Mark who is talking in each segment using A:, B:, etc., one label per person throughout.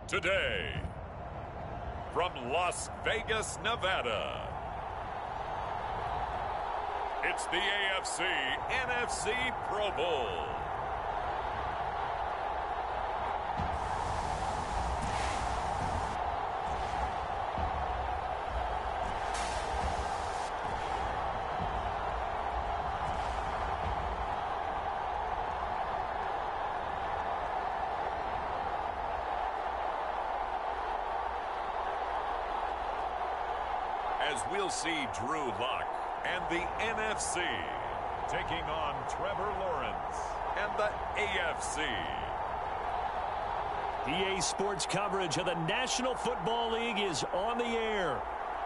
A: Today, from Las Vegas, Nevada, it's the AFC-NFC Pro Bowl. As we'll see Drew Lock and the NFC taking on Trevor Lawrence and the AFC.
B: EA Sports coverage of the National Football League is on the air.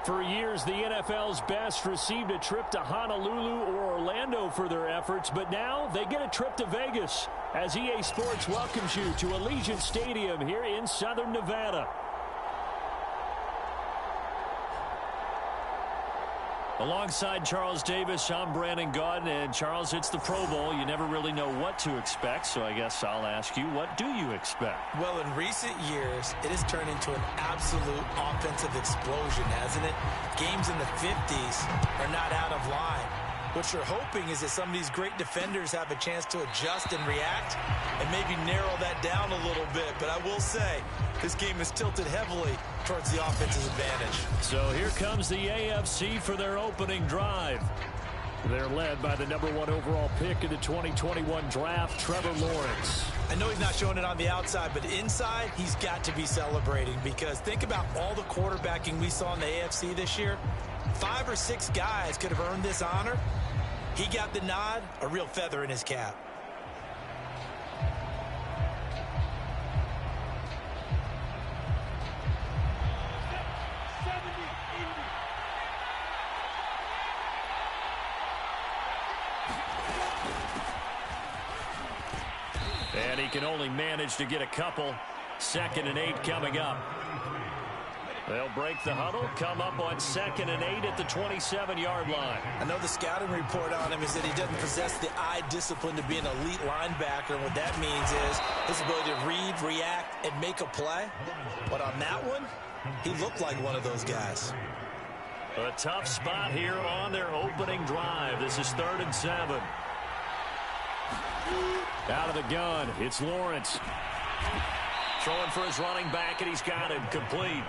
B: For years, the NFL's best received a trip to Honolulu or Orlando for their efforts, but now they get a trip to Vegas as EA Sports welcomes you to Allegiant Stadium here in Southern Nevada. Alongside Charles Davis, I'm Brandon Gaudin, and Charles, it's the Pro Bowl. You never really know what to expect, so I guess I'll ask you, what do you expect?
C: Well, in recent years, it has turned into an absolute offensive explosion, hasn't it? Games in the 50s are not out of line. What you're hoping is that some of these great defenders have a chance to adjust and react and maybe narrow that down a little bit. But I will say, this game is tilted heavily towards the offense's advantage.
B: So here comes the AFC for their opening drive. They're led by the #1 overall pick in the 2021 draft, Trevor Lawrence.
C: I know he's not showing it on the outside, but inside, he's got to be celebrating because think about all the quarterbacking we saw in the AFC this year. 5 or 6 guys could have earned this honor. He got the nod, a real feather in his cap.
B: And he can only manage to get a couple. 2nd and 8 coming up. They'll break the huddle, come up on 2nd and 8 at the 27-yard line.
C: I know the scouting report on him is that he doesn't possess the eye discipline to be an elite linebacker, and what that means is his ability to read, react, and make a play. But on that one, he looked like one of those guys.
B: A tough spot here on their opening drive. This is 3rd and 7. Out of the gun, it's Lawrence. Throwing for his running back, and he's got it complete.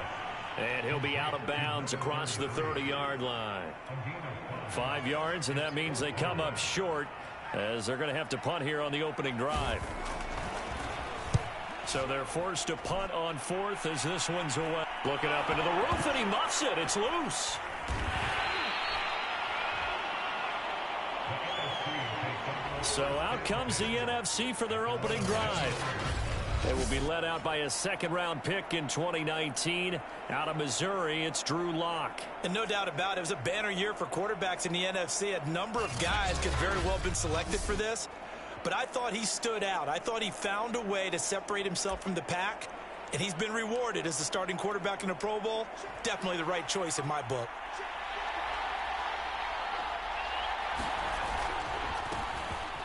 B: And he'll be out of bounds across the 30-yard line. 5 yards, and that means they come up short as they're going to have to punt here on the opening drive. So they're forced to punt on 4th as this one's away. Looking up into the roof, and he muffs it. It's loose. So out comes the NFC for their opening drive. They will be led out by a 2nd-round pick in 2019. Out of Missouri, it's Drew Lock.
C: And no doubt about it, it was a banner year for quarterbacks in the NFC. A number of guys could very well have been selected for this. But I thought he stood out. I thought he found a way to separate himself from the pack. And he's been rewarded as the starting quarterback in the Pro Bowl. Definitely the right choice in my book.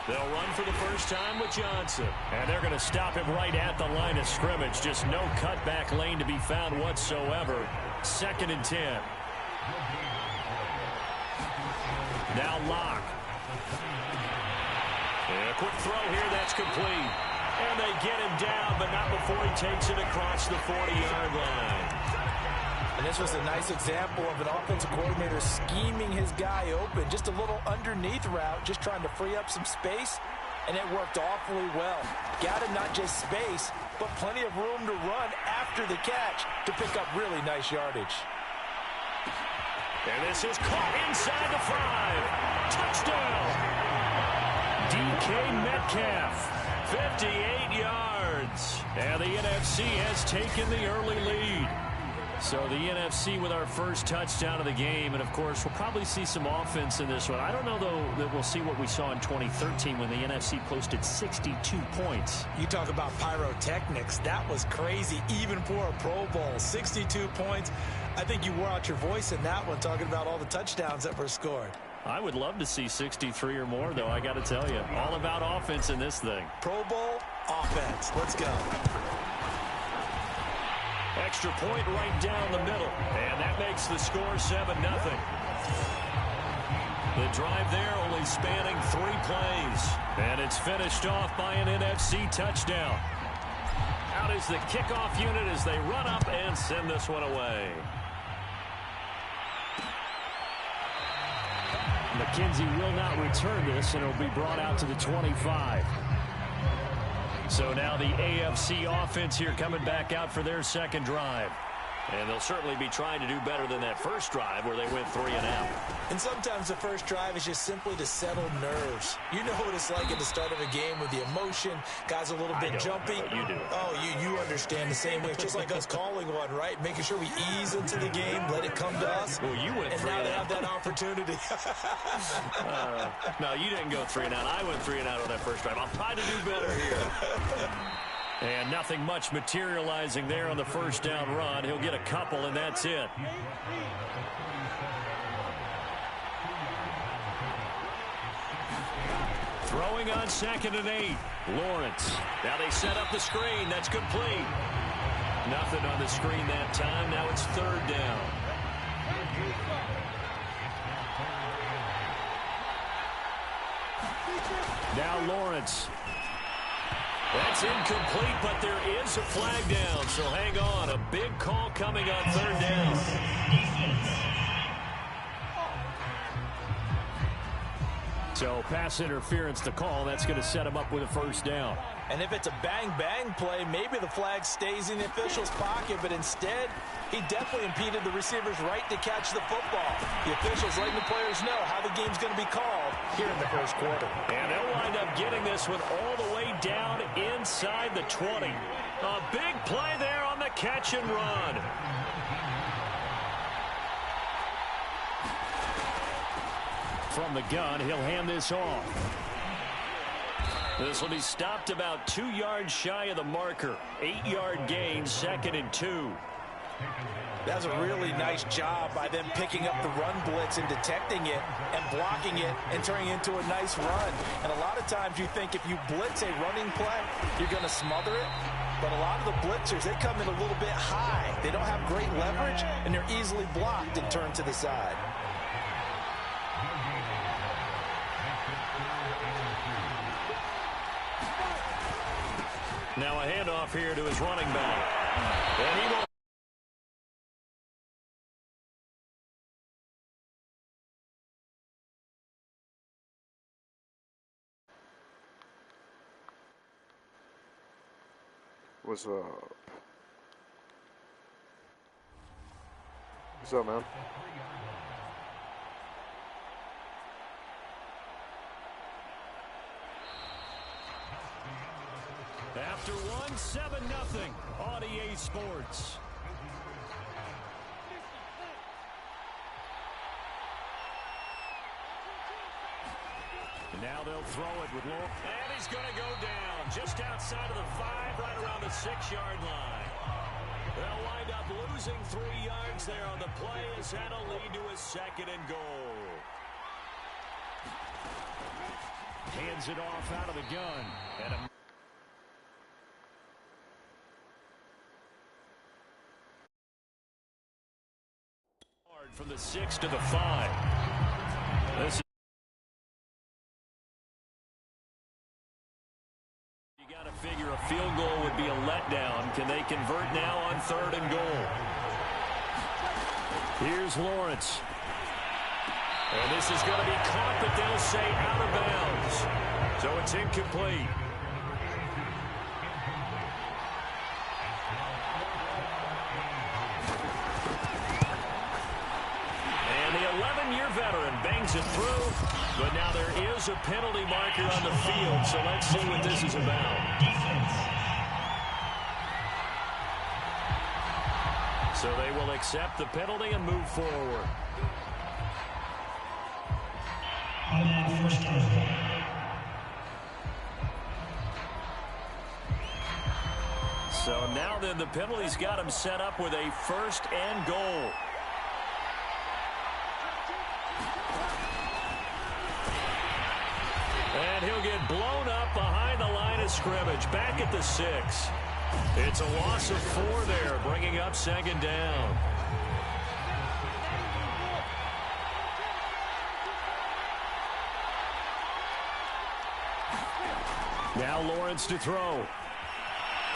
B: They'll run for the first time with Johnson. And they're going to stop him right at the line of scrimmage. Just no cutback lane to be found whatsoever. 2nd and 10. Now Lock. And a quick throw here, that's complete. And they get him down, but not before he takes it across the 40-yard line.
C: And this was a nice example of an offensive coordinator scheming his guy open. Just a little underneath route, just trying to free up some space, and it worked awfully well. Got him not just space, but plenty of room to run after the catch to pick up really nice yardage.
B: And this is caught inside the 5. Touchdown! DK Metcalf, 58 yards. And the NFC has taken the early lead. So the NFC with our first touchdown of the game. And, of course, we'll probably see some offense in this one. I don't know, though, that we'll see what we saw in 2013 when the NFC posted 62 points.
C: You talk about pyrotechnics. That was crazy, even for a Pro Bowl. 62 points. I think you wore out your voice in that one, talking about all the touchdowns that were scored.
B: I would love to see 63 or more, though, I got to tell you. All about offense in this thing.
C: Pro Bowl offense. Let's go.
B: Extra point right down the middle. And that makes the score 7-0. The drive there only spanning 3 plays. And it's finished off by an NFC touchdown. Out is the kickoff unit as they run up and send this one away. McKenzie will not return this, and it'll be brought out to the 25. So now the AFC offense here coming back out for their second drive. And they'll certainly be trying to do better than that first drive where they went 3 and out.
C: And sometimes the first drive is just simply to settle nerves. You know what it's like at the start of a game with the emotion. Guys a little bit jumpy.
B: You do.
C: Oh, you understand the same way. It's just like us calling one, right? Making sure we ease into the game, let it come to us.
B: Well, you went 3 and out.
C: And now they have that opportunity.
B: No, you didn't go 3 and out. I went 3 and out on that first drive. I'll try to do better here. And nothing much materializing there on the first down run. He'll get a couple, and that's it. Throwing on 2nd and 8. Lawrence. Now they set up the screen. That's complete. Nothing on the screen that time. Now it's 3rd down. Now Lawrence. That's incomplete, but there is a flag down, so hang on. A big call coming on 3rd down. So pass interference to call. That's going to set him up with a 1st down.
C: And if it's a bang-bang play, maybe the flag stays in the official's pocket, but instead, he definitely impeded the receiver's right to catch the football. The officials letting the players know how the game's going to be called here in the first quarter.
B: And they'll wind up getting this one all the way down inside the 20. A big play there on the catch and run. From the gun, he'll hand this off. This will be stopped about 2 yards shy of the marker. 8-yard gain, 2nd and 2.
C: That's a really nice job by them picking up the run blitz and detecting it and blocking it and turning it into a nice run. And a lot of times you think if you blitz a running play, you're going to smother it. But a lot of the blitzers, they come in a little bit high. They don't have great leverage, and they're easily blocked and turned to the side.
B: Now a handoff here to his running back. And he won't.
D: What's up? What's up, man?
B: After one, 7-0 on EA Sports. And now they'll throw it with Lawrence. And he's going to go down just outside of the 5, right around the 6-yard line. They'll wind up losing 3 yards there on the play as that'll lead to a 2nd and goal. Hands it off out of the gun. And a from the 6 to the 5. This you got to figure a field goal would be a letdown. Can they convert now on 3rd and goal? Here's Lawrence. And this is going to be caught, but they'll say out of bounds. So it's incomplete. Veteran bangs it through, but now there is a penalty marker on the field, so let's see what this is about. So they will accept the penalty and move forward. So now then the penalty's got him set up with a 1st and goal. And he'll get blown up behind the line of scrimmage, back at the 6. It's a loss of 4 there, bringing up second down. Now Lawrence to throw.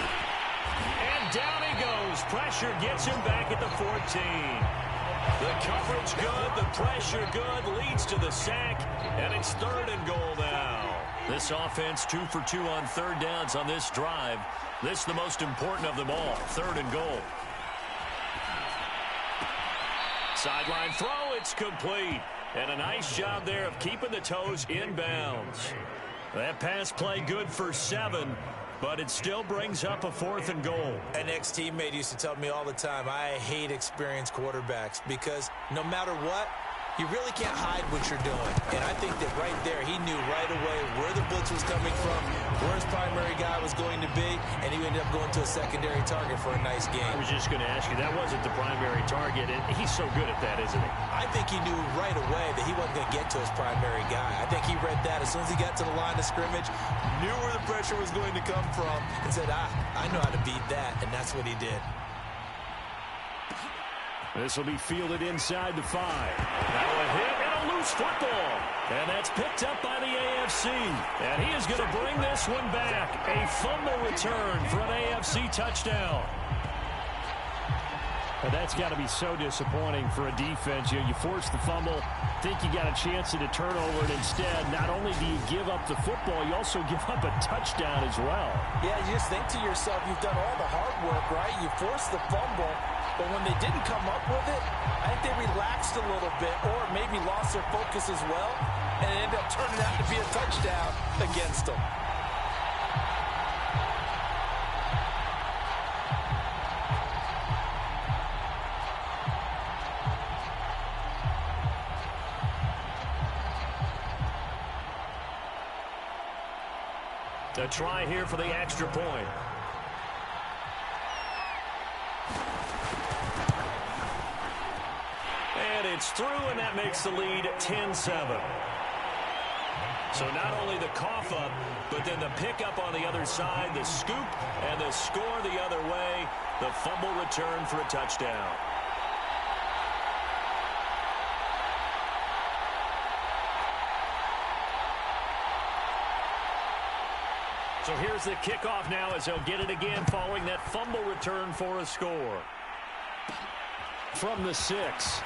B: And down he goes. Pressure gets him back at the 14. The coverage good, the pressure good, leads to the sack, and it's 3rd and goal now. This offense 2 for 2 on 3rd downs on this drive. This the most important of them all, 3rd and goal. Sideline throw, it's complete. And a nice job there of keeping the toes inbounds. That pass play good for 7, but it still brings up a 4th and goal.
C: An ex-teammate used to tell me all the time, I hate experienced quarterbacks because no matter what, you really can't hide what you're doing. And I think that right there, he knew right away where the blitz was coming from, where his primary guy was going to be, and he ended up going to a secondary target for a nice game.
B: I was just going to ask you, that wasn't the primary target, and he's so good at that, isn't he?
C: I think he knew right away that he wasn't going to get to his primary guy. I think he read that as soon as he got to the line of scrimmage, knew where the pressure was going to come from, and said, I know how to beat that, and that's what he did.
B: This will be fielded inside the 5. Now a hit and a loose football. And that's picked up by the AFC. And he is going to bring this one back. A fumble return for an AFC touchdown.
D: Well, that's got to be so disappointing for a defense. You force the fumble, think you got a chance at a turnover, and instead, not only do you give up the football, you also give up a touchdown as well.
C: Yeah, you just think to yourself, you've done all the hard work, right? You forced the fumble, but when they didn't come up with it, I think they relaxed a little bit or maybe lost their focus as well, and it ended up turning out to be a touchdown against them.
B: A try here for the extra point. And it's through, and that makes the lead 10-7. So not only the cough up, but then the pickup on the other side, the scoop, and the score the other way, the fumble return for a touchdown. So here's the kickoff now as they'll get it again following that fumble return for a score.
D: From the 6.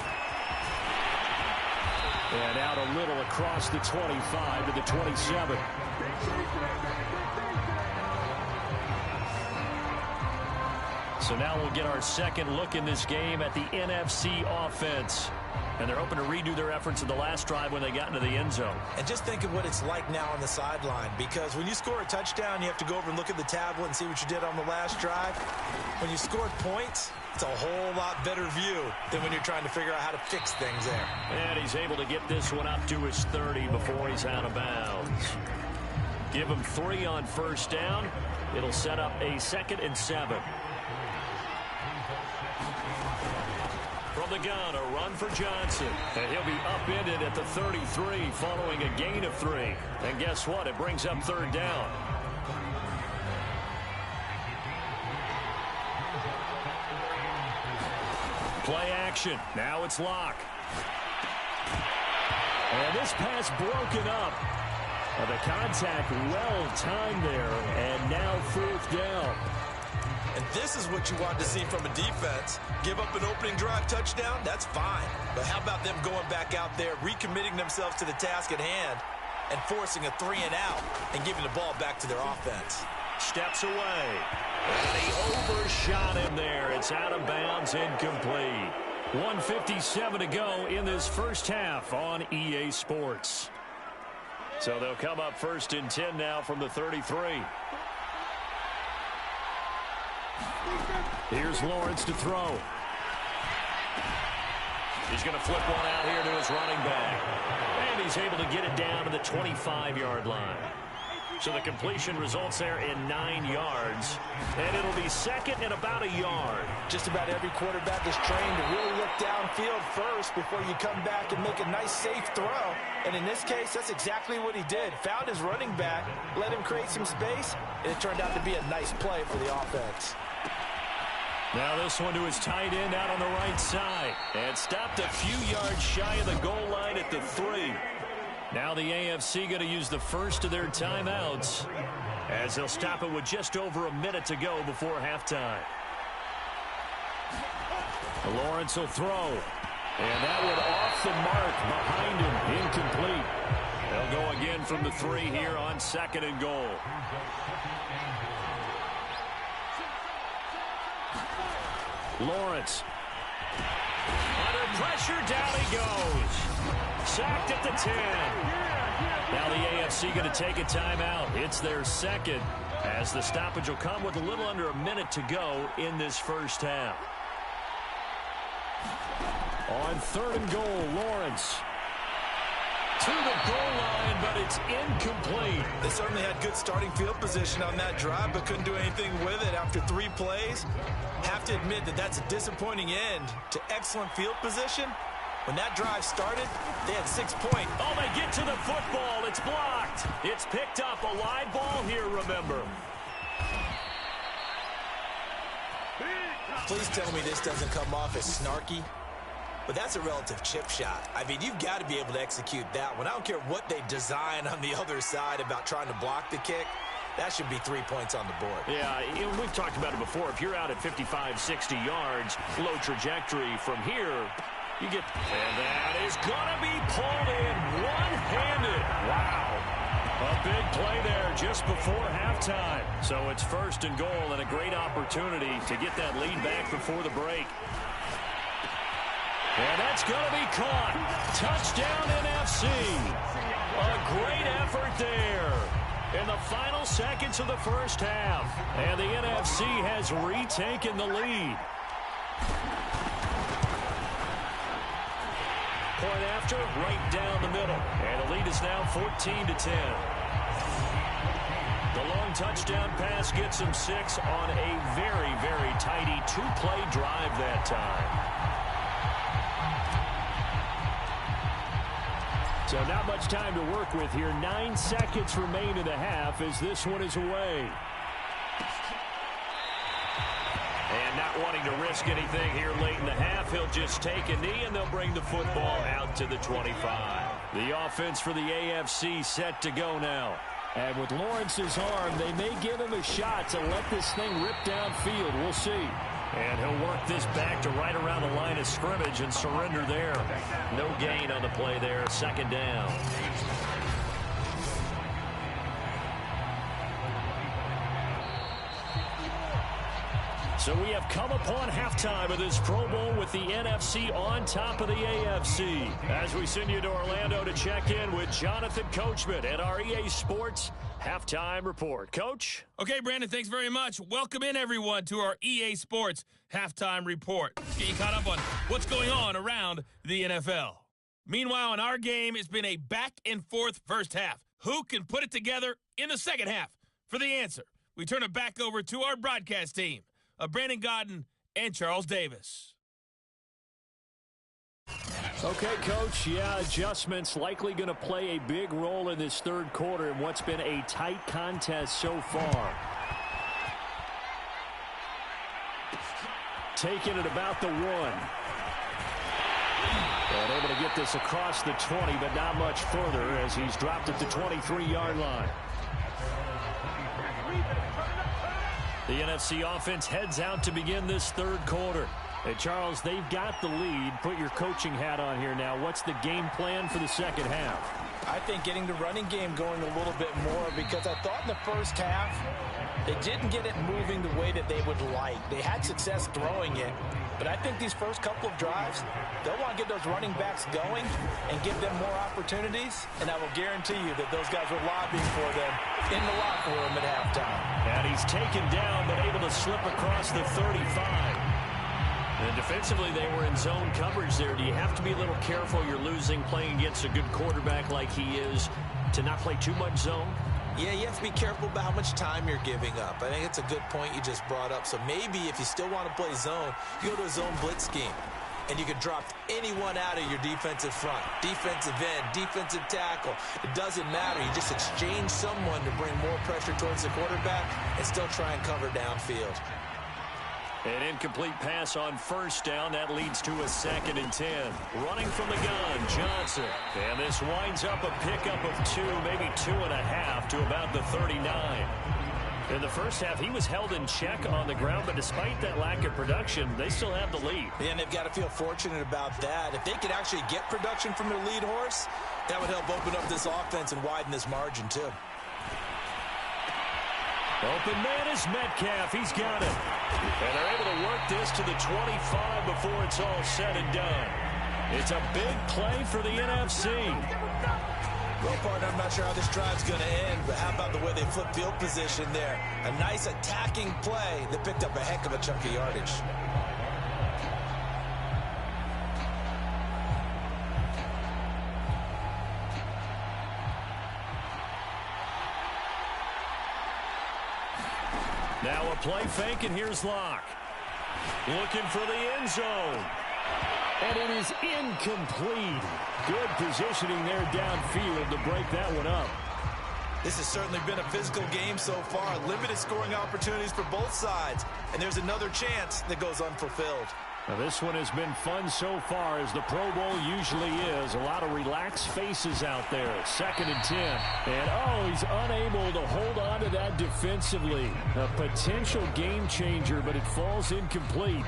D: And out a little across the 25 to the 27.
B: So now we'll get our second look in this game at the NFC offense. And they're hoping to redo their efforts in the last drive when they got into the end zone.
C: And just think of what it's like now on the sideline, because when you score a touchdown, you have to go over and look at the tablet and see what you did on the last drive. When you scored points, it's a whole lot better view than when you're trying to figure out how to fix things there.
B: And he's able to get this one up to his 30 before he's out of bounds. Give him 3 on first down. It'll set up a 2nd and 7. From the gun, a run for Johnson. And he'll be upended at the 33 following a gain of 3. And guess what? It brings up 3rd down. Play action. Now it's Locke.
D: And this pass broken up. The contact well timed there. And now 4th down.
C: And this is what you want to see from a defense. Give up an opening drive touchdown, that's fine. But how about them going back out there, recommitting themselves to the task at hand, and forcing a 3 and out, and giving the ball back to their offense.
B: Steps away. And he overshot him there. It's out of bounds, incomplete. 1:57 to go in this first half on EA Sports. So they'll come up 1st and 10 now from the 33. Here's Lawrence to throw. He's going to flip one out here to his running back. And he's able to get it down to the 25-yard line. So the completion results there in 9 yards. And it'll be second and about a yard.
C: Just about every quarterback is trained to really look downfield first before you come back and make a nice, safe throw. And in this case, that's exactly what he did. Found his running back, let him create some space, and it turned out to be a nice play for the offense.
B: Now this one to his tight end out on the right side. And stopped a few yards shy of the goal line at the 3. Now the AFC going to use the first of their timeouts as they'll stop it with just over a minute to go before halftime. Lawrence will throw. And that one off the mark behind him. Incomplete. They'll go again from the 3 here on second and goal. Lawrence. Under pressure, down he goes. Sacked at the 10. Now the AFC going to take a timeout. It's their second as the stoppage will come with a little under a minute to go in this first half. On third and goal, Lawrence. To the goal line, but it's incomplete.
C: They certainly had good starting field position on that drive, but couldn't do anything with it after 3 plays. Have to admit that that's a disappointing end to excellent field position. When that drive started, they had 6 points.
B: Oh, they get to the football. It's blocked. It's picked up. A live ball here, remember.
C: Please tell me this doesn't come off as snarky. But that's a relative chip shot. I mean, you've got to be able to execute that one. I don't care what they design on the other side about trying to block the kick. That should be 3 points on the board.
B: Yeah, we've talked about it before. If you're out at 55, 60 yards, low trajectory from here, you get... And that is going to be pulled in one-handed. Wow. A big play there just before halftime. So it's first and goal and a great opportunity to get that lead back before the break. And that's going to be caught. Touchdown NFC. A great effort there in the final seconds of the first half. And the NFC has retaken the lead. Point after, right down the middle. And the lead is now 14-10. The long touchdown pass gets them 6 on a very, very tidy 2-play drive that time. So not much time to work with here. 9 seconds remain in the half as this one is away. And not wanting to risk anything here late in the half, he'll just take a knee and they'll bring the football out to the 25. The offense for the AFC set to go now. And with Lawrence's arm, they may give him a shot to let this thing rip downfield. We'll see. And he'll work this back to right around the line of scrimmage and surrender there. No gain on the play there. Second down. So we have come upon halftime of this Pro Bowl with the NFC on top of the AFC. As we send you to Orlando to check in with Jonathan Coachman at our EA Sports Halftime Report. Coach?
E: Okay, Brandon, thanks very much. Welcome in, everyone, to our EA Sports Halftime Report. Let's get you caught up on what's going on around the NFL. Meanwhile, in our game, it's been a back-and-forth first half. Who can put it together in the second half? For the answer, we turn it back over to our broadcast team of Brandon Godden and Charles Davis.
D: Okay, Coach, yeah, adjustments likely going to play a big role in this third quarter in what's been a tight contest so far. Taking it about the 1. And able to get this across the 20, but not much further as he's dropped at the 23-yard line. The NFC offense heads out to begin this third quarter. Hey, Charles, they've got the lead. Put your coaching hat on here now. What's the game plan for the second half?
C: I think getting the running game going a little bit more because I thought in the first half they didn't get it moving the way that they would like. They had success throwing it, but I think these first couple of drives, they'll want to get those running backs going and give them more opportunities, and I will guarantee you that those guys were lobbying for them in the locker room at halftime.
B: And he's taken down but able to slip across the 35. And defensively, they were in zone coverage there. Do you have to be a little careful? You're losing playing against a good quarterback like he is to not play too much zone?
C: Yeah, you have to be careful about how much time you're giving up. I think it's a good point you just brought up. So maybe if you still want to play zone, you go to a zone blitz scheme. And you can drop anyone out of your defensive front. Defensive end, defensive tackle. It doesn't matter. You just exchange someone to bring more pressure towards the quarterback and still try and cover downfield.
B: An incomplete pass on first down. That leads to a 2nd and 10. Running from the gun, Johnson. And this winds up a pickup of 2, maybe 2.5 to about the 39. In the first half, he was held in check on the ground, but despite that lack of production, they still have the lead.
C: And they've got to feel fortunate about that. If they could actually get production from their lead horse, that would help open up this offense and widen this margin, too.
B: Open man is Metcalf. He's got it. And they're able to work this to the 25 before it's all said and done. It's a big play for the NFC.
C: Well, partner, I'm not sure how this drive's going to end, but how about the way they flip field position there? A nice attacking play that picked up a heck of a chunk of yardage.
B: Now a play fake, and here's Locke. Looking for the end zone.
D: And it is incomplete. Good positioning there downfield to break that one up.
C: This has certainly been a physical game so far. Limited scoring opportunities for both sides. And there's another chance that goes unfulfilled.
D: Now this one has been fun so far, as the Pro Bowl usually is. A lot of relaxed faces out there. 2nd and 10. And, he's unable to hold on to that defensively. A potential game changer, but it falls incomplete.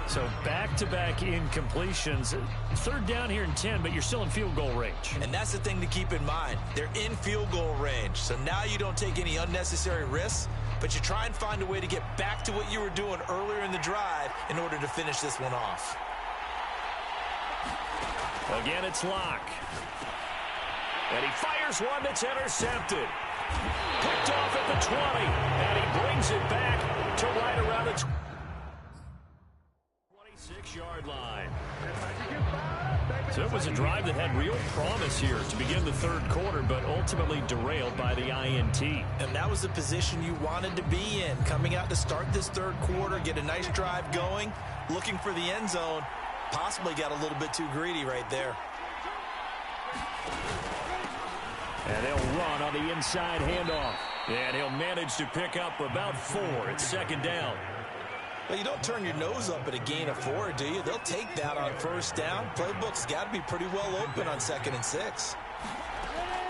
B: So back-to-back incompletions. 3rd down here and 10, but you're still in field goal range.
C: And that's the thing to keep in mind. They're in field goal range. So now you don't take any unnecessary risks, but you try and find a way to get back to what you were doing earlier in the drive in order to finish this one off.
B: Again, it's Locke. And he fires one that's intercepted. Picked off at the 20. And he brings it back to right around the 26-yard line. So it was a drive that had real promise here to begin the 3rd quarter, but ultimately derailed by the INT.
C: And that was the position you wanted to be in. Coming out to start this 3rd quarter, get a nice drive going, looking for the end zone. Possibly got a little bit too greedy right there.
B: And they'll run on the inside handoff. And he'll manage to pick up about 4. It's 2nd down.
C: Well, you don't turn your nose up at a gain of 4, do you? They'll take that on 1st down. Playbook's got to be pretty well open on 2nd and 6.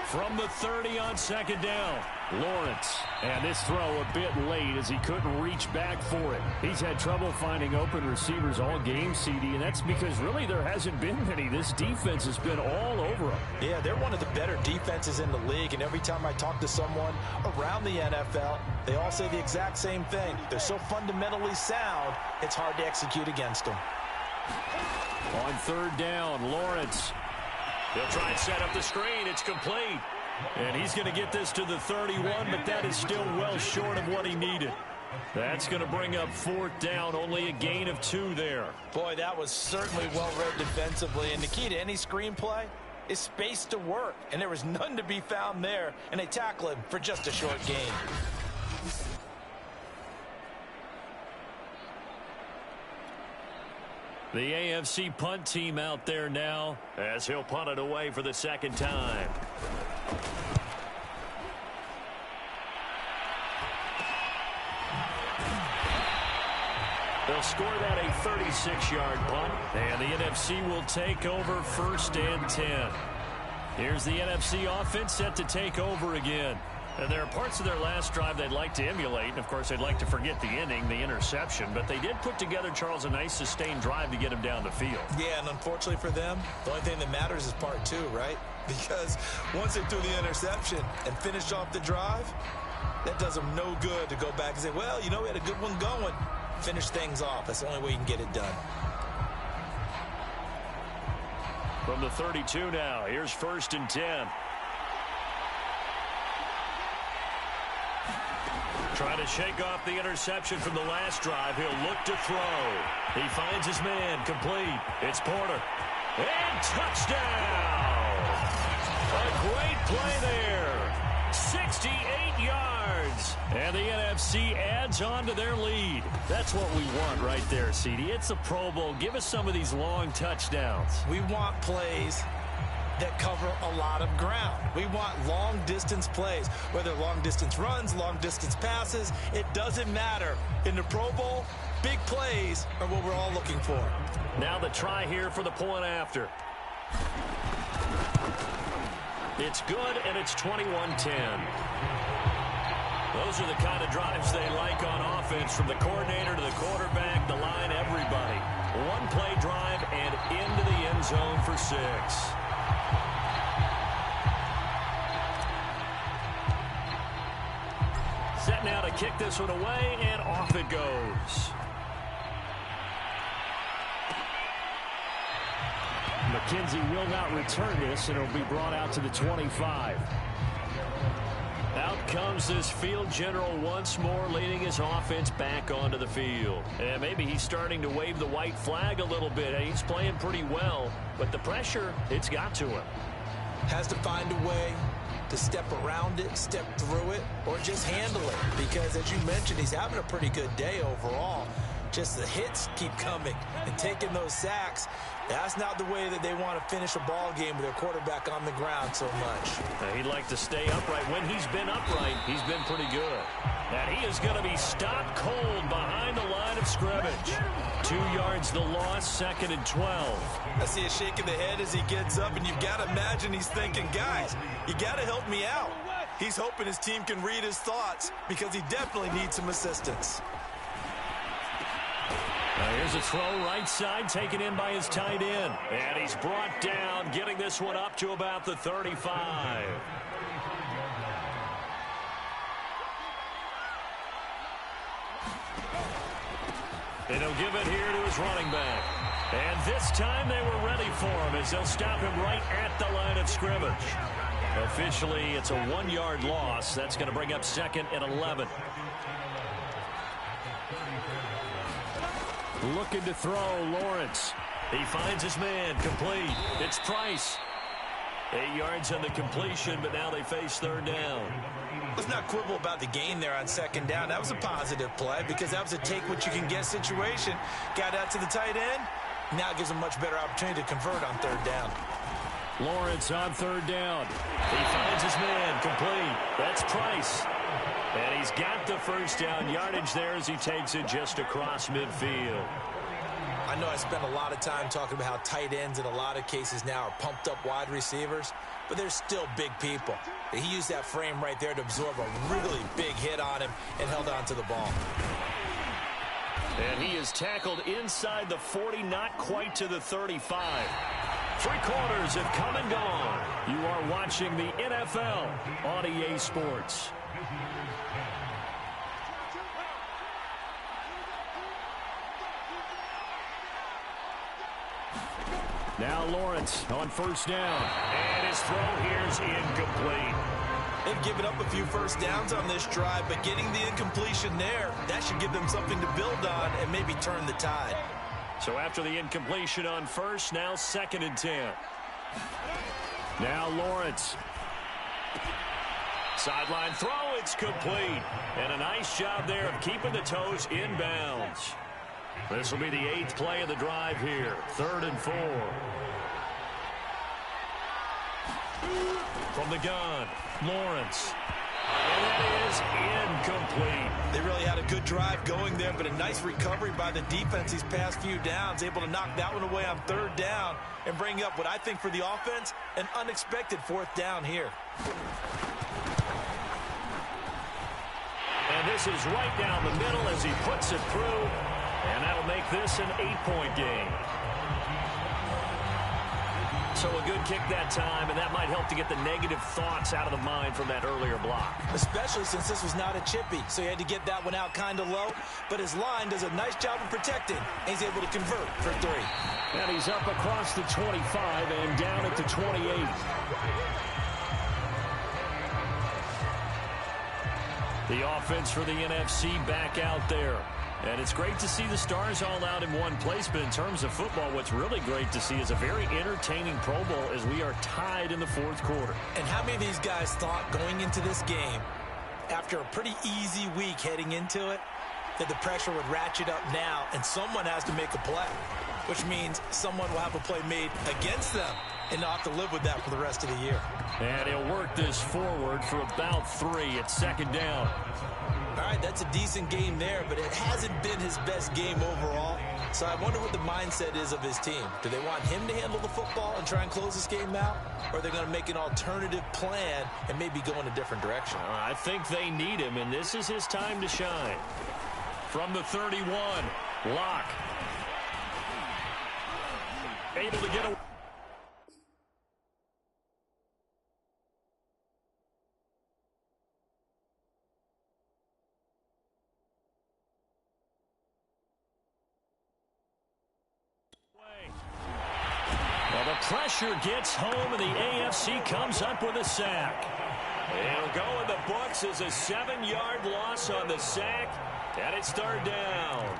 B: From the 30 on 2nd down, Lawrence.
D: And this throw a bit late as he couldn't reach back for it. He's had trouble finding open receivers all game, CD, and that's because really there hasn't been many. This defense has been all over them.
C: Yeah, they're one of the better defenses in the league, and every time I talk to someone around the NFL, they all say the exact same thing. They're so fundamentally sound, it's hard to execute against them.
B: On 3rd down, Lawrence. He'll try and set up the screen. It's complete. And he's going to get this to the 31, but that is still well short of what he needed. That's going to bring up 4th down, only a gain of 2 there.
C: Boy, that was certainly well read defensively. And the key to any screenplay is space to work. And there was none to be found there. And they tackle him for just a short gain.
B: The AFC punt team out there now as he'll punt it away for the 2nd time. They'll score that a 36-yard punt, and the NFC will take over 1st and 10. Here's the NFC offense set to take over again. And there are parts of their last drive they'd like to emulate. And, of course, they'd like to forget the inning, the interception. But they did put together, Charles, a nice sustained drive to get him down the field.
C: Yeah, and unfortunately for them, the only thing that matters is part 2, right? Because once they threw the interception and finished off the drive, that does them no good to go back and say, well, you know, we had a good one going. Finish things off. That's the only way you can get it done.
B: From the 32 now, here's 1st and 10. Trying to shake off the interception from the last drive. He'll look to throw. He finds his man. Complete. It's Porter. And touchdown! A great play there. 68 yards. And the NFC adds on to their lead. That's what we want right there, CD. It's a Pro Bowl. Give us some of these long touchdowns.
C: We want plays that cover a lot of ground. We want long-distance plays, whether long-distance runs, long-distance passes. It doesn't matter. In the Pro Bowl, big plays are what we're all looking for.
B: Now the try here for the point after. It's good, and it's 21-10. Those are the kind of drives they like on offense, from the coordinator to the quarterback, the line, everybody. One-play drive and into the end zone for 6. Set now to kick this one away, and off it goes.
D: McKenzie will not return this, and it'll be brought out to the 25.
B: Out comes this field general once more, leading his offense back onto the field. And maybe he's starting to wave the white flag a little bit. He's playing pretty well, but the pressure, it's got to him.
C: Has to find a way to step around it, step through it, or just handle it. Because, as you mentioned, he's having a pretty good day overall. Just the hits keep coming and taking those sacks. That's not the way that they want to finish a ball game with their quarterback on the ground so much.
B: He'd like to stay upright. When he's been upright, he's been pretty good. And he is going to be stopped cold behind the line of scrimmage. 2 yards the loss, 2nd and 12.
C: I see a shake of the head as he gets up, and you've got to imagine he's thinking, guys, you got to help me out. He's hoping his team can read his thoughts because he definitely needs some assistance.
B: Here's a throw right side, taken in by his tight end. And he's brought down, getting this one up to about the 35. And he'll give it here to his running back. And this time they were ready for him, as they'll stop him right at the line of scrimmage. Officially, it's a 1-yard loss. That's going to bring up 2nd and 11.
D: Looking to throw, Lawrence.
B: He finds his man, complete. It's Price. 8 yards on the completion, but now they face 3rd down.
C: Let's not quibble about the gain there on 2nd down. That was a positive play because that was a take-what-you-can-get situation. Got out to the tight end. Now it gives him a much better opportunity to convert on 3rd down.
D: Lawrence on 3rd down.
B: He finds his man, complete. That's Price. And he's got the 1st down yardage there as he takes it just across midfield.
C: I know I spent a lot of time talking about how tight ends in a lot of cases now are pumped up wide receivers, but they're still big people. He used that frame right there to absorb a really big hit on him and held on to the ball.
B: And he is tackled inside the 40, not quite to the 35. 3 quarters have come and gone.
D: You are watching the NFL on EA Sports. Now Lawrence on 1st down.
B: And his throw here is incomplete.
C: They've given up a few 1st downs on this drive, but getting the incompletion there, that should give them something to build on and maybe turn the tide.
B: So after the incompletion on 1st, now 2nd and 10.
D: Now Lawrence.
B: Sideline throw, it's complete. And a nice job there of keeping the toes in bounds. This will be the 8th play of the drive here. 3rd and 4. From the gun, Lawrence. And that is incomplete.
C: They really had a good drive going there, but a nice recovery by the defense these past few downs, able to knock that one away on 3rd down and bring up what I think for the offense, an unexpected 4th down here.
B: And this is right down the middle as he puts it through. And that'll make this an 8-point game. So a good kick that time, and that might help to get the negative thoughts out of the mind from that earlier block.
C: Especially since this was not a chippy, so he had to get that one out kind of low. But his line does a nice job of protecting, and he's able to convert for 3.
D: And he's up across the 25 and down at the 28.
B: The offense for the NFC back out there. And it's great to see the stars all out in one place, but in terms of football, what's really great to see is a very entertaining Pro Bowl as we are tied in the fourth quarter.
C: And how many of these guys thought going into this game, after a pretty easy week heading into it, that the pressure would ratchet up now and someone has to make a play, which means someone will have a play made against them and not have to live with that for the rest of the year.
B: And he'll work this forward for about 3. It's second down.
C: All right, that's a decent game there, but it hasn't been his best game overall. So I wonder what the mindset is of his team. Do they want him to handle the football and try and close this game out? Or are they going to make an alternative plan and maybe go in a different direction?
B: I think they need him, and this is his time to shine. From the 31, Locke. Able to get away. Well, the pressure gets home, and the AFC comes up with a sack. It'll go in the books as a 7-yard loss on the sack, and it's third down.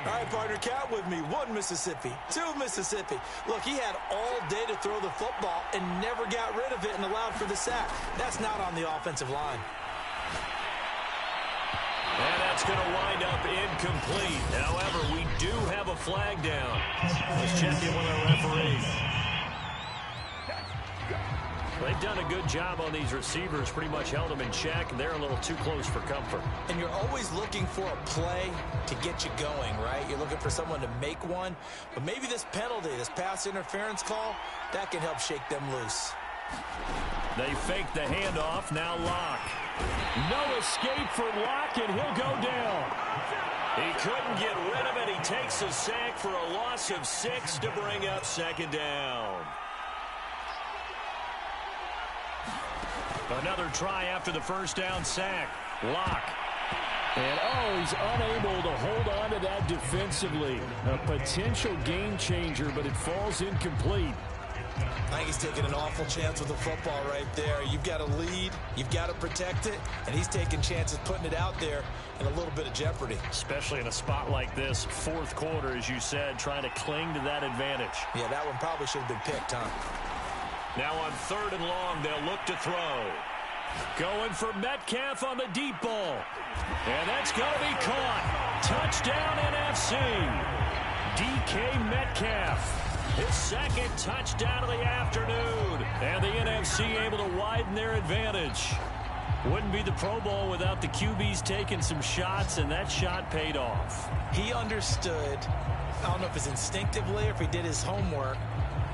C: All right, partner, count with me. 1 Mississippi, 2 Mississippi. Look, he had all day to throw the football and never got rid of it and allowed for the sack. That's not on the offensive line.
B: And that's going to wind up incomplete. However, we do have a flag down. Let's check in with our referee. They've done a good job on these receivers, pretty much held them in check, and they're a little too close for comfort.
C: And you're always looking for a play to get you going, right? You're looking for someone to make one. But maybe this penalty, this pass interference call, that can help shake them loose.
B: They fake the handoff. Now Locke. No escape for Locke, and he'll go down. He couldn't get rid of it. He takes a sack for a loss of 6 to bring up second down. Another try after the first down sack. Locke.
D: And, he's unable to hold on to that defensively. A potential game changer, but it falls incomplete.
C: I think he's taking an awful chance with the football right there. You've got to lead, you've got to protect it, and he's taking chances putting it out there in a little bit of jeopardy.
B: Especially in a spot like this, fourth quarter, as you said, trying to cling to that advantage.
C: Yeah, that one probably should have been picked, huh?
B: Now on 3rd and long, they'll look to throw. Going for Metcalf on the deep ball. And that's going to be caught. Touchdown NFC. DK Metcalf. His second touchdown of the afternoon. And the NFC able to widen their advantage. Wouldn't be the Pro Bowl without the QBs taking some shots, and that shot paid off.
C: He understood, I don't know if it's instinctively or if he did his homework,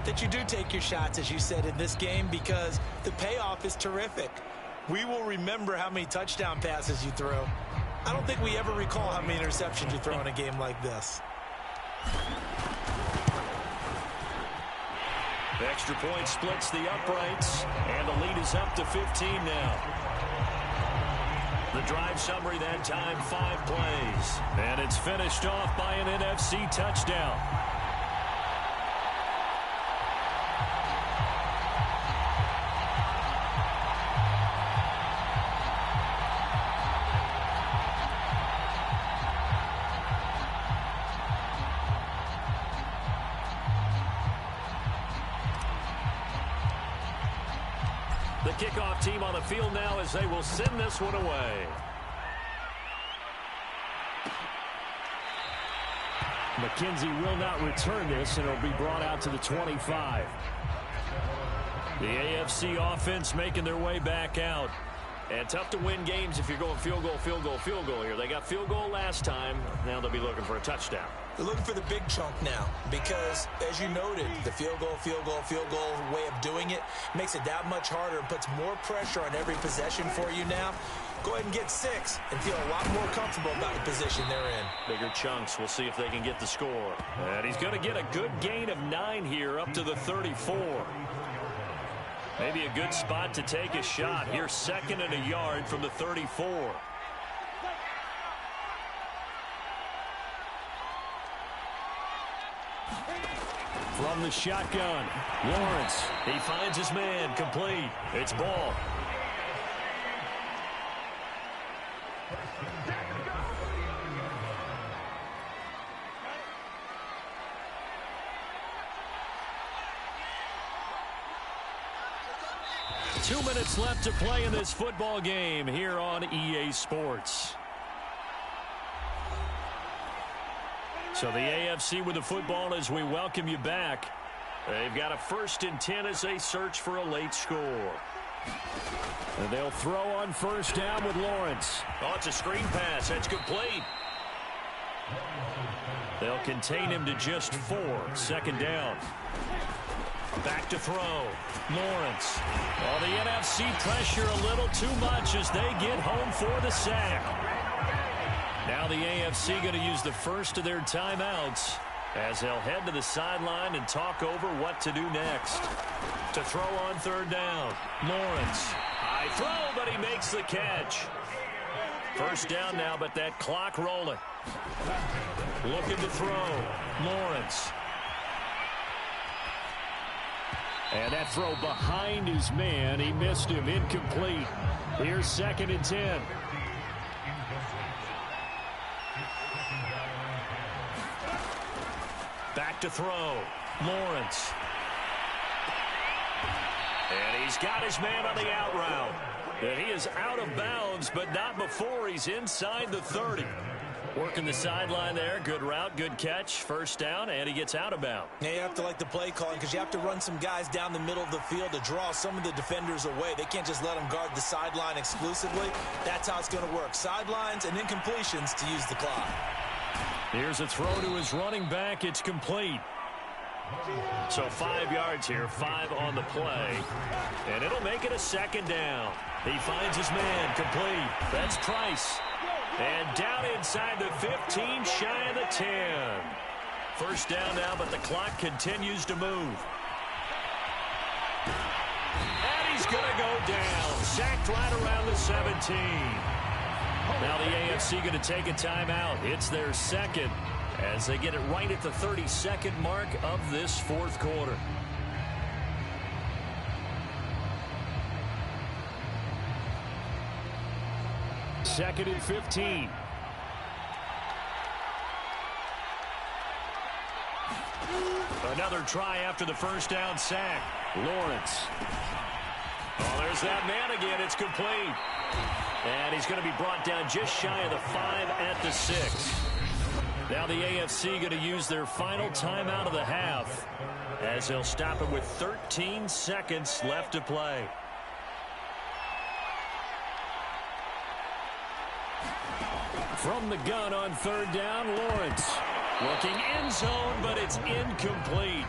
C: that you do take your shots, as you said, in this game because the payoff is terrific. We will remember how many touchdown passes you throw. I don't think we ever recall how many interceptions you throw in a game like this.
B: The extra point splits the uprights, and the lead is up to 15 now. The drive summary that time, 5 plays. And it's finished off by an NFC touchdown. The kickoff team on the field now as they will send this one away.
D: McKenzie will not return this, and it'll be brought out to the 25.
B: The AFC offense making their way back out. And tough to win games if you're going field goal, field goal, field goal here. They got field goal last time. Now they'll be looking for a touchdown.
C: They're looking for the big chunk now because, as you noted, the field goal way of doing it makes it that much harder and puts more pressure on every possession for you now. Go ahead and get 6 and feel a lot more comfortable about the position they're in.
B: Bigger chunks. We'll see if they can get the score. And he's going to get a good gain of 9 here up to the 34. Maybe a good spot to take a shot. Here, 2nd and a yard from the 34.
D: From the shotgun,
B: Lawrence, he finds his man, complete. It's Ball. 2 minutes left to play in this football game here on EA Sports. So the AFC with the football as we welcome you back. They've got a 1st and 10 as they search for a late score. And they'll throw on 1st down with Lawrence. Oh, it's a screen pass. That's complete. They'll contain him to just 4. 2nd down. Back to throw. Lawrence. Oh, the NFC pressure a little too much as they get home for the sack. Now the AFC going to use the first of their timeouts as they'll head to the sideline and talk over what to do next. To throw on 3rd down. Lawrence. High throw, but he makes the catch. 1st down now, but that clock rolling. Looking to throw. Lawrence. And that throw behind his man. He missed him. Incomplete. Here's 2nd and 10. Back to throw. Lawrence. And he's got his man on the out route. And he is out of bounds, but not before he's inside the 30. Working the sideline there. Good route, good catch. 1st down, and he gets out of bounds.
C: Now you have to like the play calling because you have to run some guys down the middle of the field to draw some of the defenders away. They can't just let them guard the sideline exclusively. That's how it's going to work. Sidelines and incompletions to use the clock.
B: Here's a throw to his running back. It's complete. So 5 yards here, 5 on the play. And it'll make it a 2nd down. He finds his man, complete. That's Price. And down inside the 15, shy of the 10. 1st down now, but the clock continues to move. And he's going to go down. Sacked right around the 17. Now the AFC going to take a timeout. It's their 2nd as they get it right at the 32nd mark of this 4th quarter. Second and 15. Another try after the 1st down sack. Lawrence. Oh, there's that man again. It's complete. And he's going to be brought down just shy of the 5 at the 6. Now the AFC going to use their final timeout of the half as they'll stop it with 13 seconds left to play. From the gun on 3rd down, Lawrence. Looking end zone, but it's incomplete.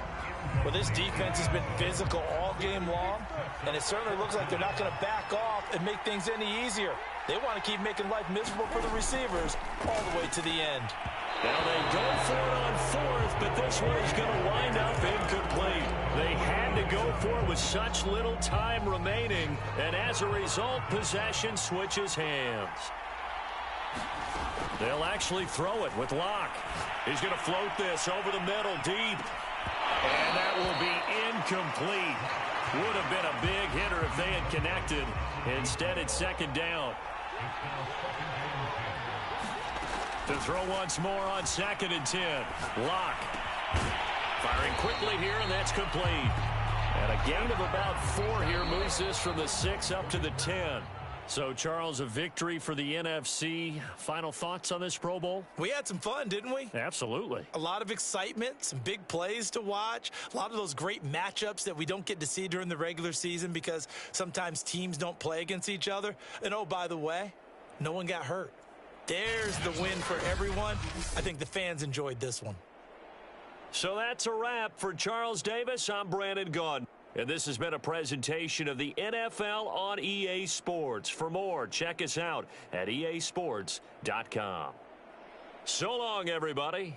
C: Well, this defense has been physical all game long, and it certainly looks like they're not going to back off and make things any easier. They want to keep making life miserable for the receivers all the way to the end.
B: Now they go for it on 4th, but this one is going to wind up incomplete. They had to go for it with such little time remaining, and as a result, possession switches hands. They'll actually throw it with Locke. He's going to float this over the middle deep. And that will be incomplete. Would have been a big hitter if they had connected. Instead, it's 2nd down. To throw once more on 2nd and 10. Locke. Firing quickly here, and that's complete. And a gain of about 4 here moves this from the 6 up to the 10. So, Charles, a victory for the NFC. Final thoughts on this Pro Bowl?
C: We had some fun, didn't we?
B: Absolutely.
C: A lot of excitement, some big plays to watch, a lot of those great matchups that we don't get to see during the regular season because sometimes teams don't play against each other. And, oh, by the way, no one got hurt. There's the win for everyone. I think the fans enjoyed this one.
B: So that's a wrap for Charles Davis. I'm Brandon Gaudin. And this has been a presentation of the NFL on EA Sports. For more, check us out at easports.com. So long, everybody.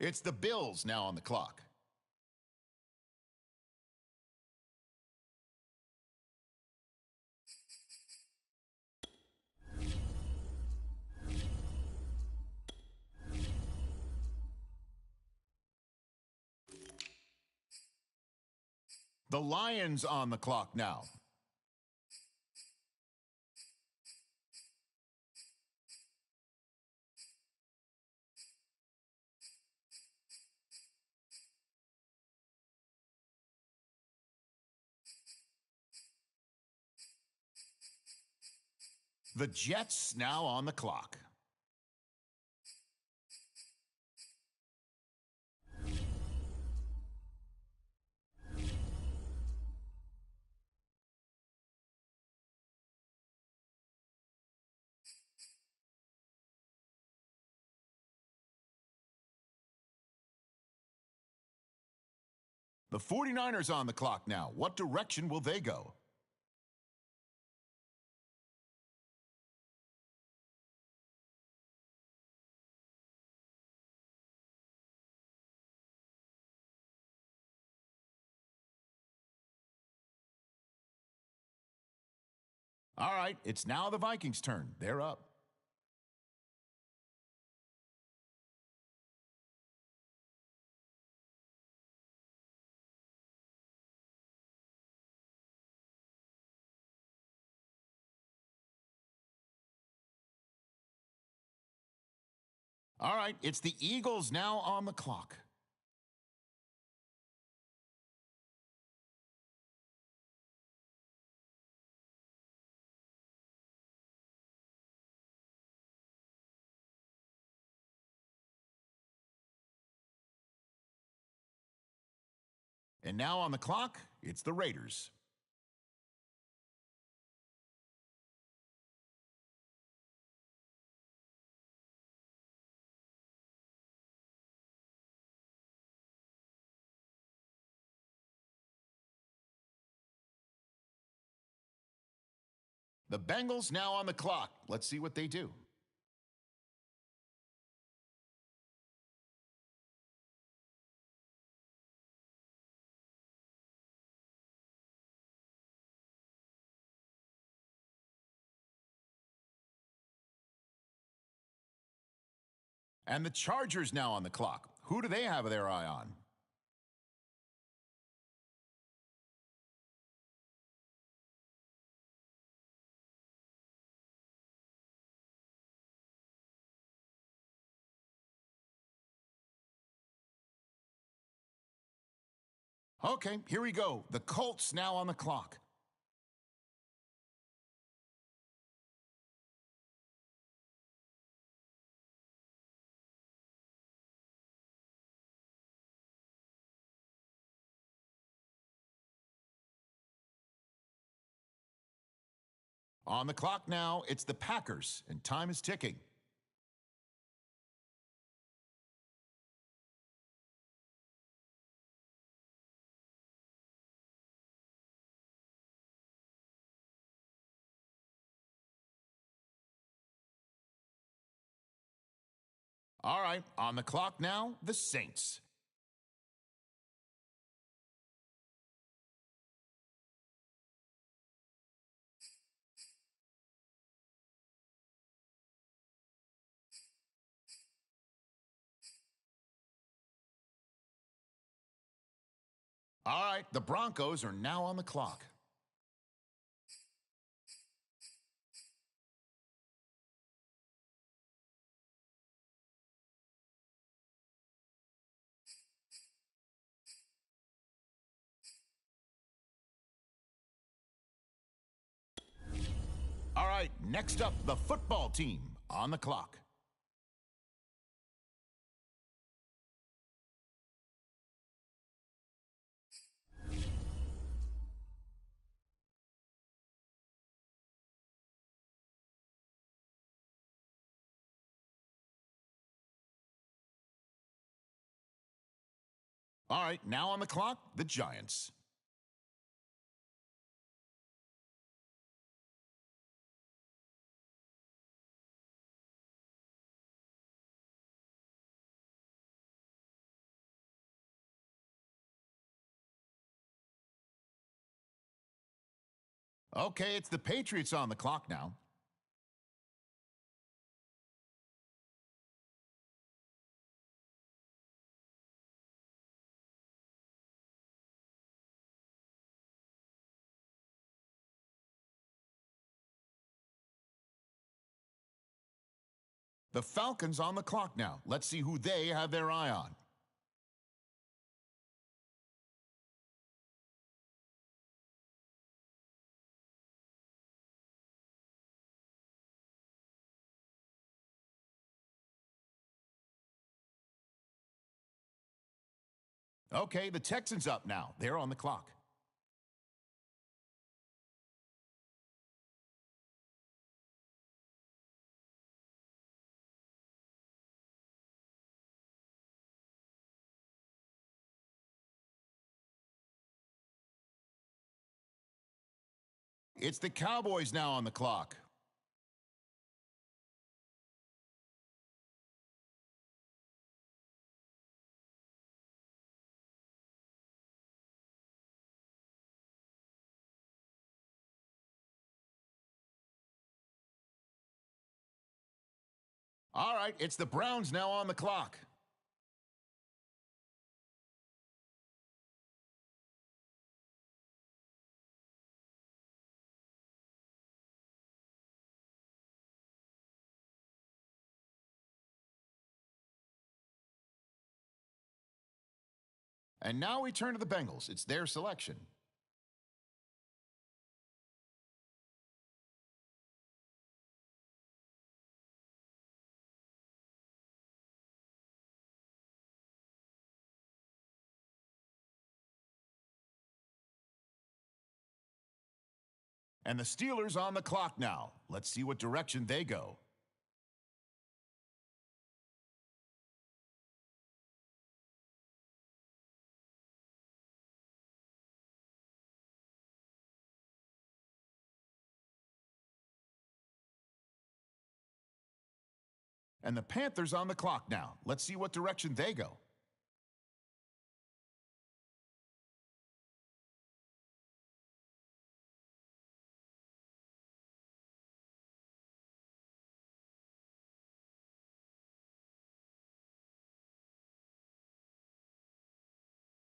F: It's the Bills now on the clock. The Lions on the clock now. The Jets now on the clock. The 49ers on the clock now. What direction will they go? All right, it's now the Vikings' turn. They're up. All right, it's the Eagles now on the clock. And now on the clock, it's the Raiders. The Bengals now on the clock. Let's see what they do. And the Chargers now on the clock. Who do they have their eye on? Okay, here we go. The Colts now on the clock. On the clock now, it's the Packers, and time is ticking. All right, on the clock now, the Saints. All right, the Broncos are now on the clock. All right, next up, the football team on the clock. All right, now on the clock, the Giants. Okay, it's the Patriots on the clock now. The Falcons on the clock now. Let's see who they have their eye on. Okay, the Texans up now. They're on the clock. It's the Cowboys now on the clock. All right, it's the Browns now on the clock. And now we turn to the Bengals. It's their selection. And the Steelers on the clock now. Let's see what direction they go. And the Panthers on the clock now. Let's see what direction they go.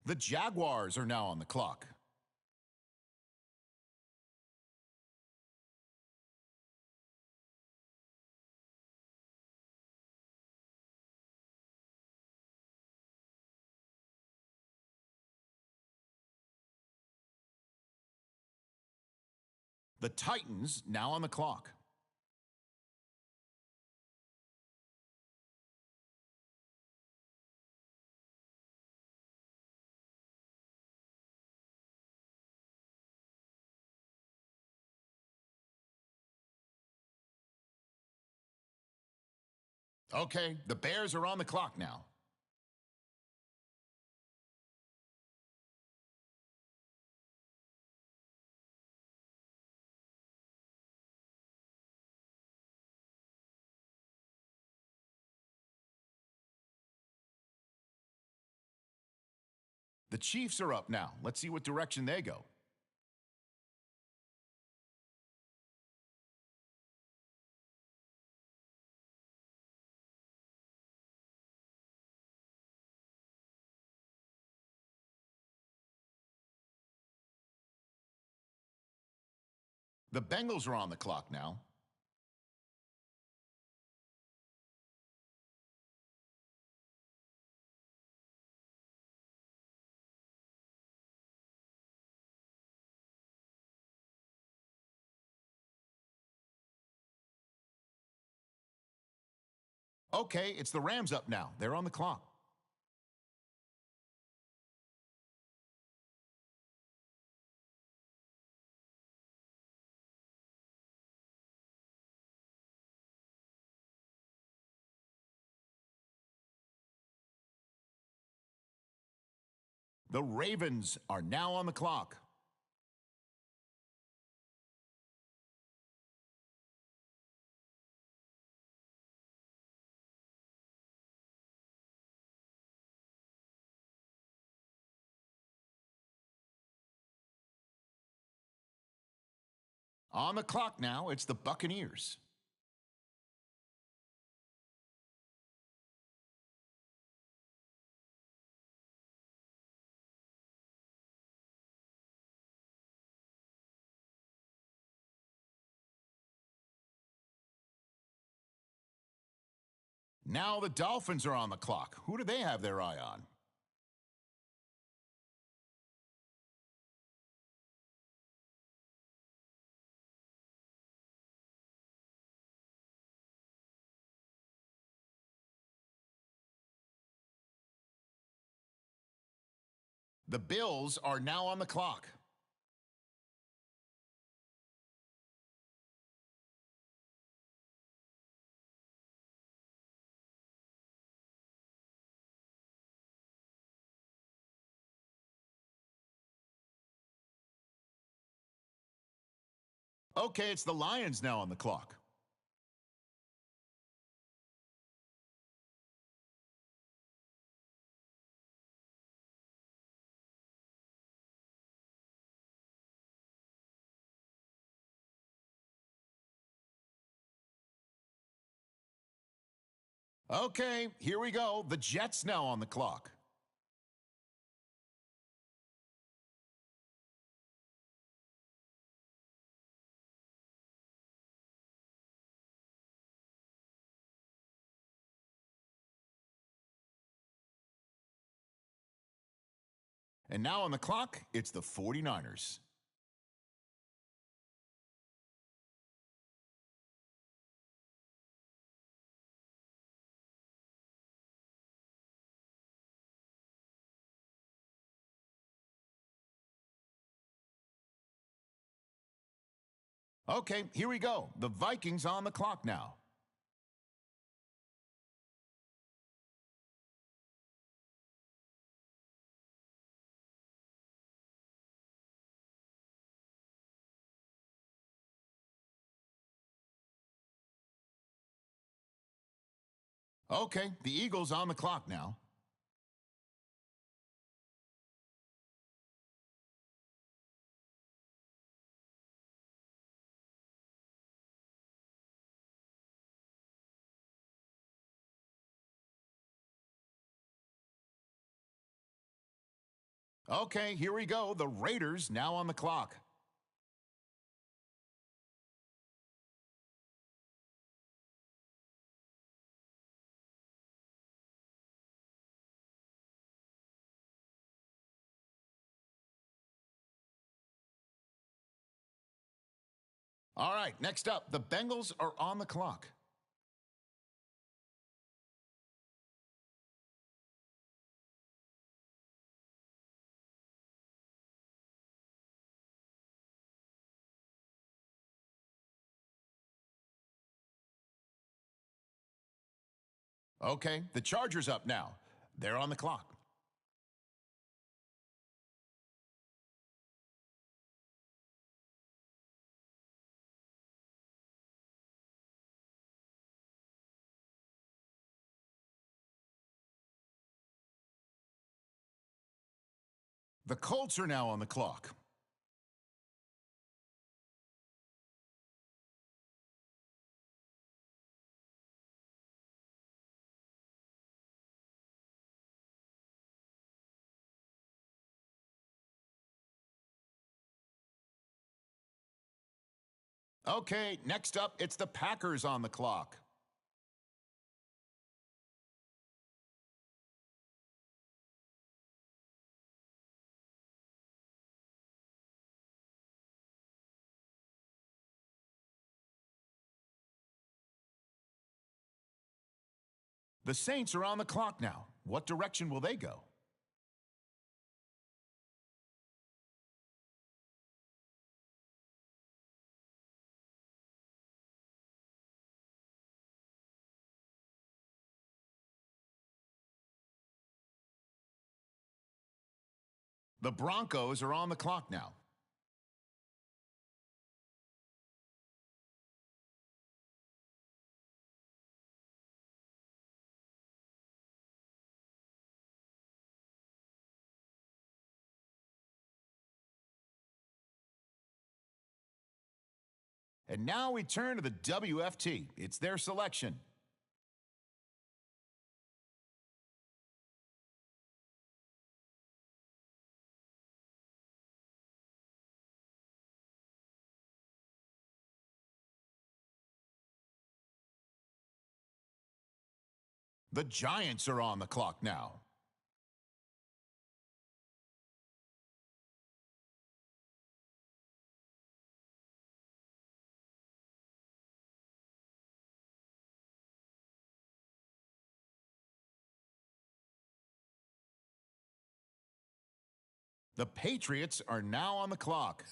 F: The Jaguars are now on the clock. The Titans now on the clock. Okay, the Bears are on the clock now. The Chiefs are up now. Let's see what direction they go. The Bengals are on the clock now. Okay, it's the Rams up now. They're on the clock. The Ravens are now on the clock. On the clock now, it's the Buccaneers. Now the Dolphins are on the clock. Who do they have their eye on? The Bills are now on the clock. Okay, it's the Lions now on the clock. Okay, here we go. The Jets now on the clock. And now on the clock, it's the 49ers. Okay, here we go. The Vikings on the clock now. Okay, the Eagles on the clock now. Okay, here we go. The Raiders now on the clock. All right, next up, the Bengals are on the clock. Okay, the Chargers up now. They're on the clock. The Colts are now on the clock. Okay, next up, it's the Packers on the clock. The Saints are on the clock now. What direction will they go? The Broncos are on the clock now. And now we turn to the WFT. It's their selection. The Giants are on the clock now. The Patriots are now on the clock.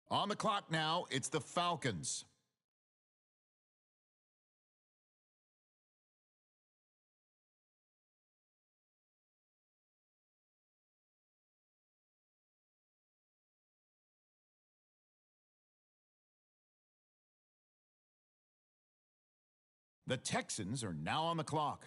F: On the clock now, it's the Falcons. The Texans are now on the clock.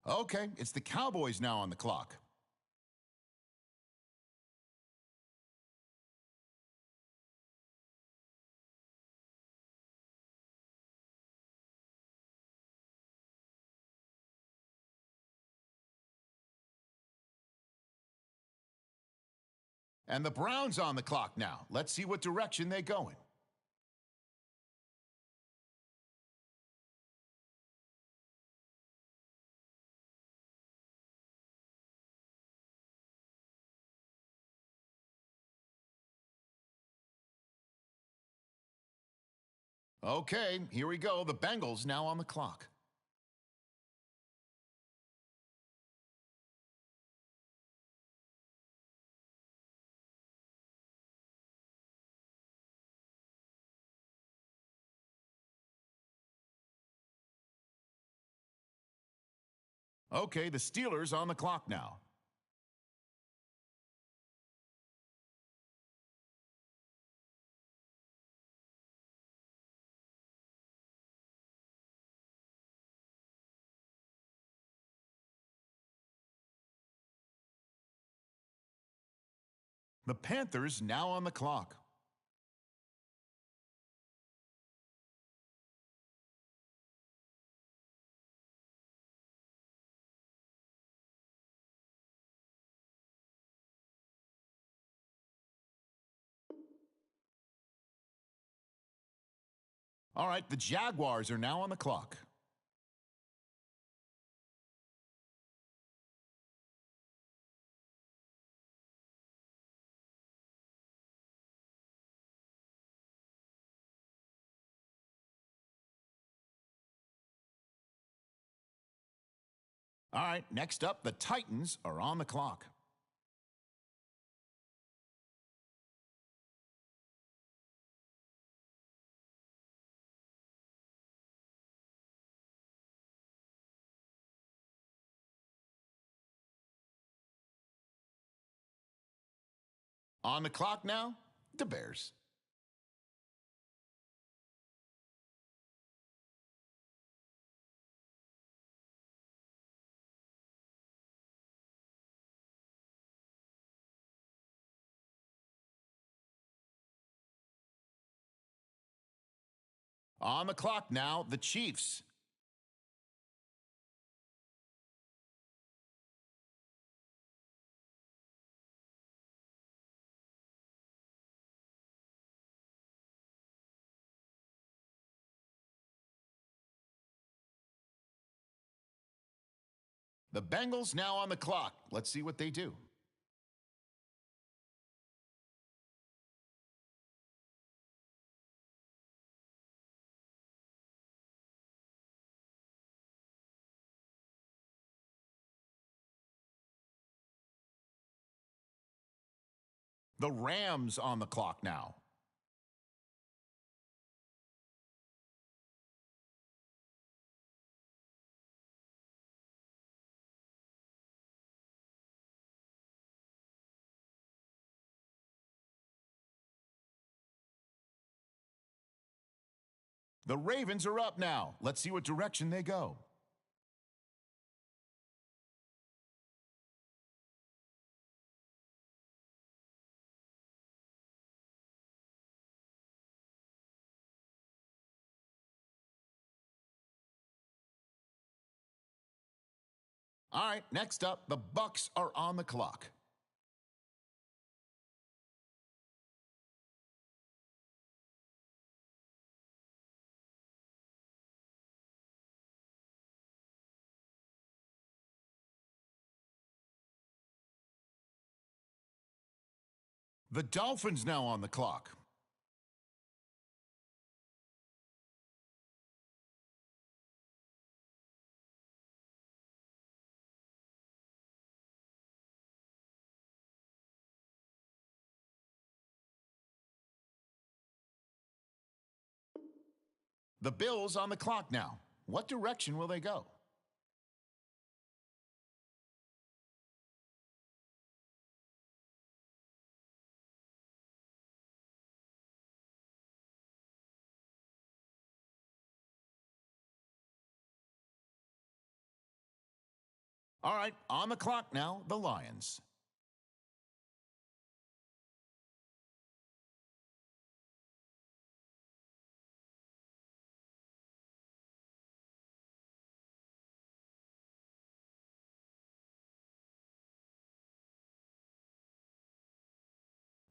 F: Okay, it's the Cowboys now on the clock. And the Browns on the clock now. Let's see what direction they go in. Okay, here we go. The Bengals now on the clock. Okay, the Steelers on the clock now. The Panthers now on the clock. All right, the Jaguars are now on the clock. All right, next up, the Titans are on the clock. On the clock now, the Bears. On the clock now, the Chiefs. The Bengals now on the clock. Let's see what they do. The Rams on the clock now. The Ravens are up now. Let's see what direction they go. All right, next up, the Bucs are on the clock. The Dolphins now on the clock. The Bills on the clock now. What direction will they go? All right, on the clock now, the Lions.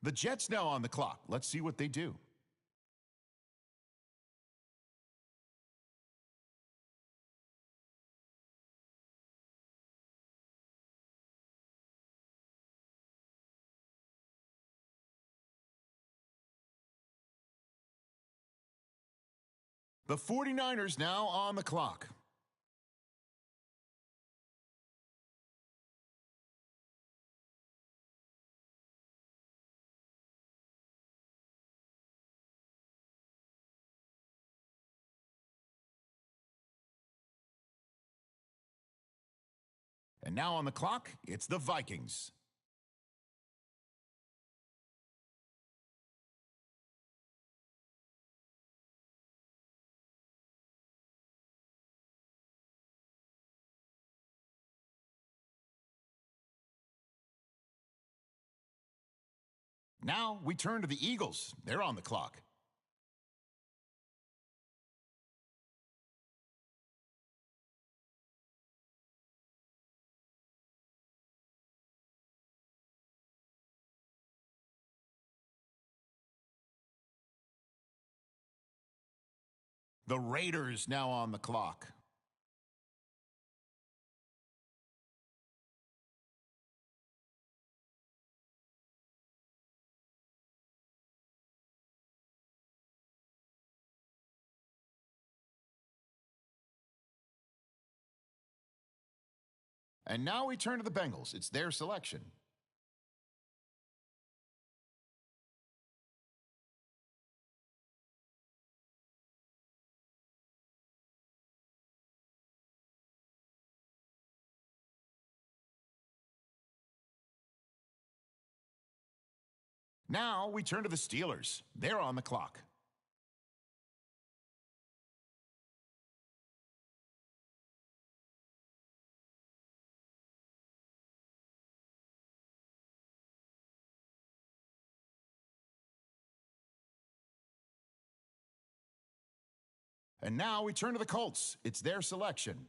F: The Jets now on the clock. Let's see what they do. The 49ers now on the clock. And now on the clock, it's the Vikings. Now we turn to the Eagles. They're on the clock. The Raiders now on the clock. And now we turn to the Bengals. It's their selection. Now we turn to the Steelers. They're on the clock. And now we turn to the Colts. It's their selection.